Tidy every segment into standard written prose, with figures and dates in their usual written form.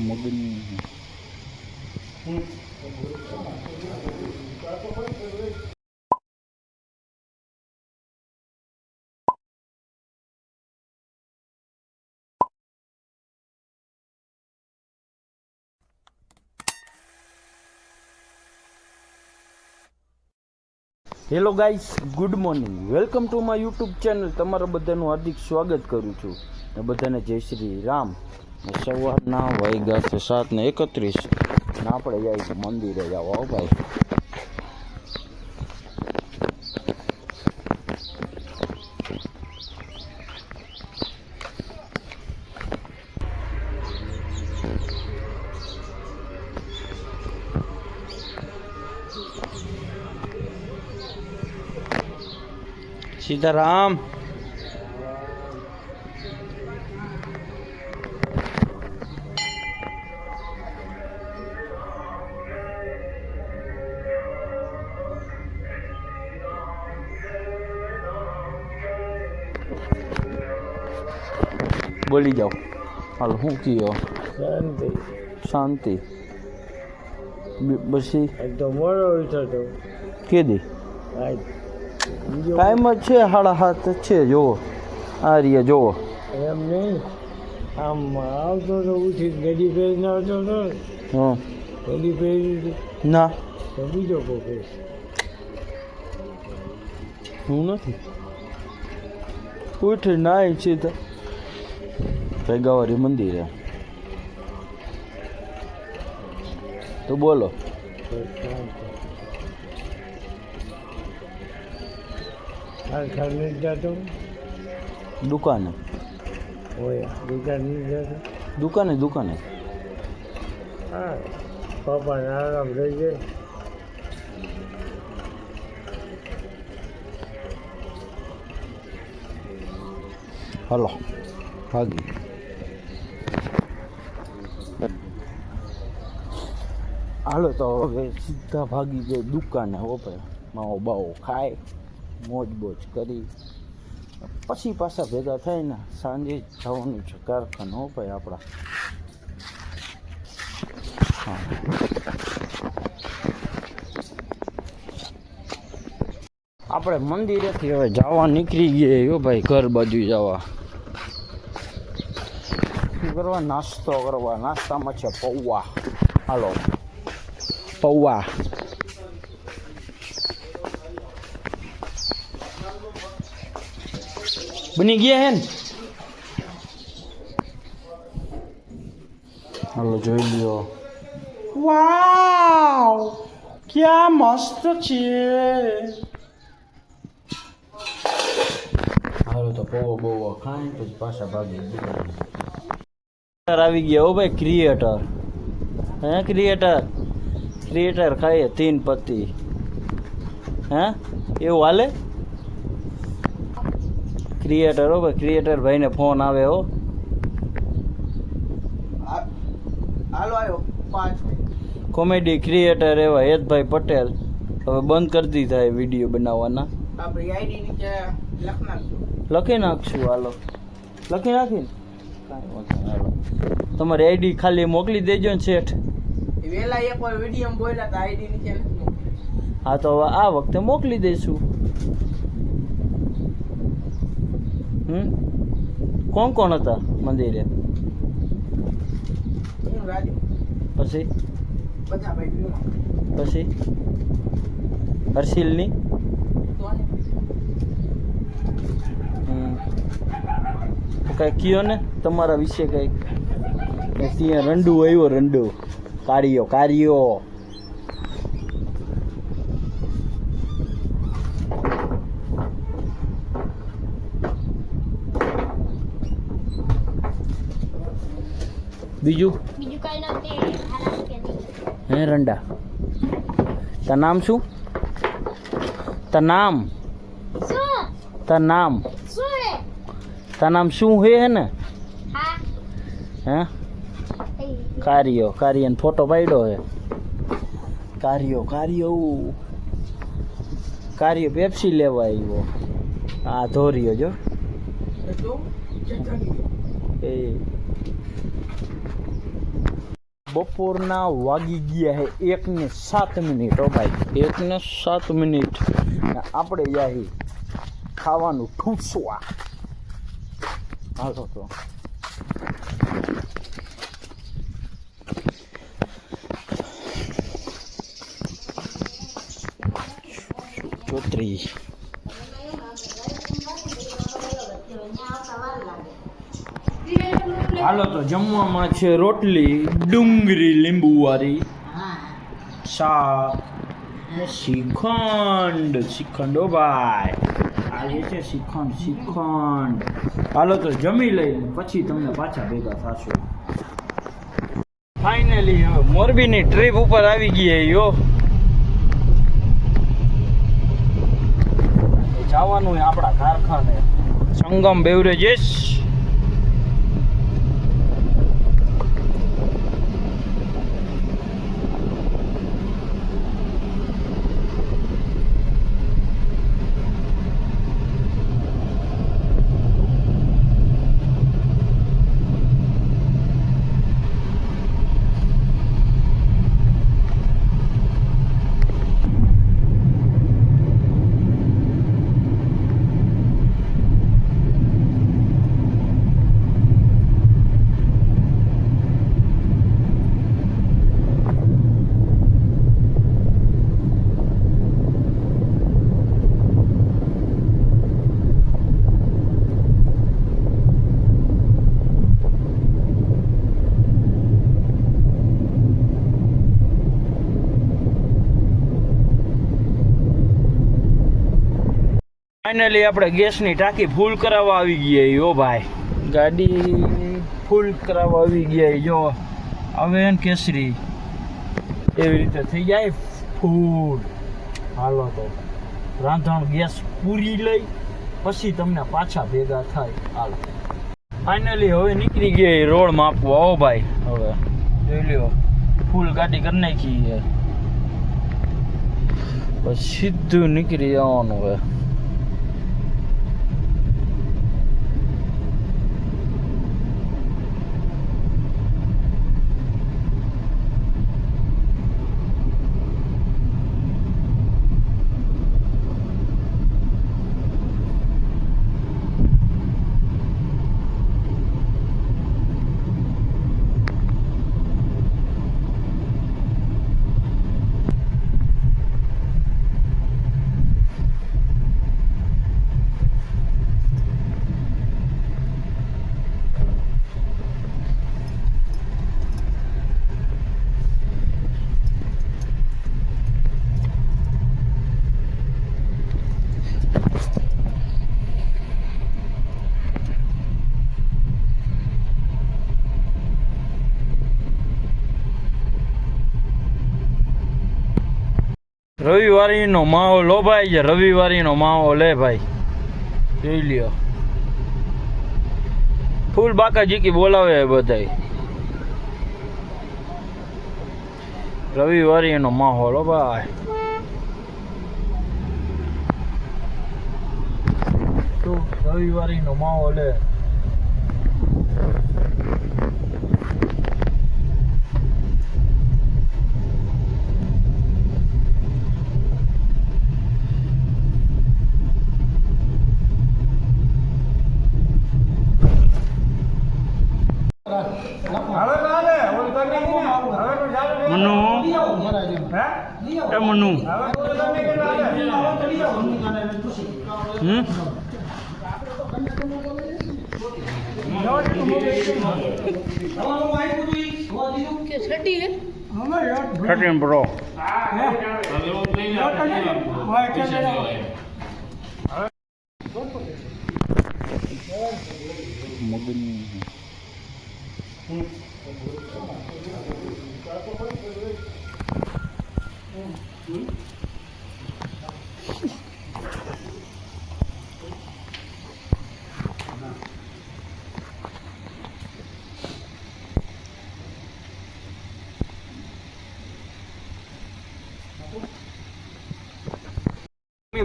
મગની hello guys, good morning. Welcome to my YouTube channel. તમારા બધાનું હાર્દિક સ્વાગત કરું છું ને બધાને જય શ્રી રામ. સવારના વાગ્યા છે 7:31 ને આપણે જાય મંદિરે જાવ. આવો ભાઈ. સીતારામ. બોલી જાઓ. હાલ શું કયો? શાંતિ. પછી કેદી ટાઈમ જ છે 7:30 છે. જોવો આ રહ્યા, જોવો. એમ નહીં, આમ આવતો તો ઉઠી ગડી પહેરીને આવતો હતો. હા, ગડી પહેરી ના તો બીજો કોઈ હું નથી ઉઠી નાય સીધા ભેગાવારી મંદિરે. તો બોલો. જતો દુકાને. હોય દુકાન નહીં જતો. દુકાને. હા, પપ્પાને આરામ થઈ જાય. હલો ભાગી. હાલો તો હવે સીધા ભાગી જાય દુકાને. હો ભાઈ, માવો બાવો ખાય, મોજ બોજ કરી પછી પાછા ભેગા થાય ને સાંજે જવાનું છે કારખાને. હો ભાઈ આપણા. હા, આપણે મંદિરેથી હવે જવા નીકળી ગયા. હો ભાઈ, ઘર બાજુ જવા. શું કરવા? નાસ્તો કરવા. નાસ્તામાં છે પૌવા. હાલો પૌવા. બની ગયા હે ને? હાલો જોઈ લ્યો. વાવ, ક્યાં મસ્ત છે. હાલો તો પૌવા બહુ ખાય પછી પાછા ભાગી આવી ગયા. હો ભાઈ, ક્રિએટર. હે ક્રિએટર ખાઈએ 3 પત્તી. હે એવું હાલે? ક્રિએટર. હો ભાઈ, ક્રિએટર ભાઈને ફોન આવે. હો હાલો આવ્યો 5 કોમેડી ક્રિએટર એવા હેતભાઈ પટેલ હવે બંધ કરી દીધા એ વિડીયો બનાવવાના. આપણી આઈડી નીચે લખી નાખશું. હાલો લખી નાખીને કાંઈ વાંધો નહીં. હાલો તમારી આઈડી ખાલી મોકલી દેજો ને શેઠ. વેલા એકવાર વિડીયો બોલ્યા હતા આઈડી નીચે. હા તો હવે આ વખતે મોકલી દઈશું. કોણ કોણ હતા મંદિરે? પછી હર્ષિલની કઈ કયો ને તમારા વિશે કઈક. ત્યાં રંડુ આવ્યો. રંડુ કારિયો. બીજું કઈ નથી. હે રંડા, તાર નામ શું? તાર નામ શું હે ને? હે કારિયો ફોટો પાડ્યો હે. કારિયો પેપ્સી લેવા આવ્યો. આ ધોર્યો જો. એ બપોરના વાગી ગયા છે 1:07 હો ભાઈ, 1:07. આપણે જાય ખાવાનું ઠૂસવા. હાલો તો ચોત્રી હાલો તો જમવામાં છે રોટલી ડુંગળી લીંબુવાળી, શાક ને શ્રીખંડ. ઓ ભાઈ આ જે છે શ્રીખંડ. હાલો તો જમી લઈને પછી તમને પાછા ભેગા થશો. ફાઇનલી હવે મોરબીની ટ્રીપ ઉપર આવી ગઈ યો. જવાનું હોય આપણા કારખાને સંગમ બેવરેજીસ. ફાઇનલી આપણે ગેસની ટાંકી ફૂલ કરાવવા આવી ગયા યો ભાઈ. ગાડી ફૂલ કરાવવા આવી ગયા જો. હવે કેસરી એવી રીતે થઈ જાય ફૂલ. હાલો તો રાંધણ ગેસ પૂરી લઈ પછી તમને પાછા ભેગા થાય. હાલો ફાઇનલી હવે નીકળી ગયા રોડ માપવા. હો ભાઈ હવે જોઈ લ્યો ફૂલ ગાડી કરી નાખી છે. પછી સીધું નીકળી જવાનું હવે. રવિવારીનો માહોલ હો ભાઈ છે. રવિવારીનો માહોલ હે ભાઈ જોઈ લ્યો. ફૂલ બાકાજીકી બોલાવે બધાય. રવિવારીનો માહોલ હો ભાઈ. રવિવારીનો માહોલ હે. મનુ એ મનુ થર્ટીન પ્રો મગની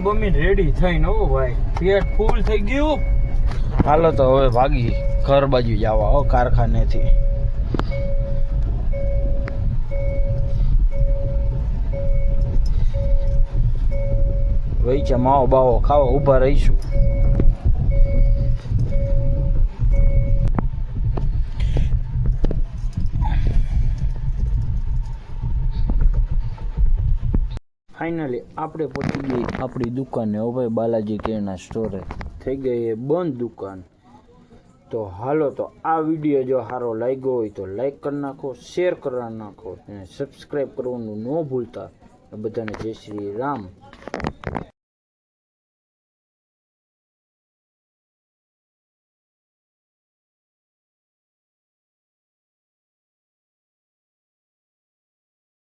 બમી રેડી થઈને હો ભાઈ પેટ ફૂલ થઈ ગયું. હાલો તો હવે ભાગી. ઘર બાજુ જવા હો કારખાનેથી. વહી છે માવો બાવો ખાવા ઊભા રહીશું. ફાઇનલી આપણે પહોંચી ગઈ આપણી દુકાને. હો ભાઈ બાલાજી કિરાણા સ્ટોરે થઈ ગઈ એ બંધ દુકાન. તો હાલો, તો આ વિડીયો જો સારો લાગ્યો હોય તો લાઈક કરી નાખો, શેર કરી નાખો અને સબસ્ક્રાઈબ કરવાનું ન ભૂલતા. બધાને જય શ્રી રામ.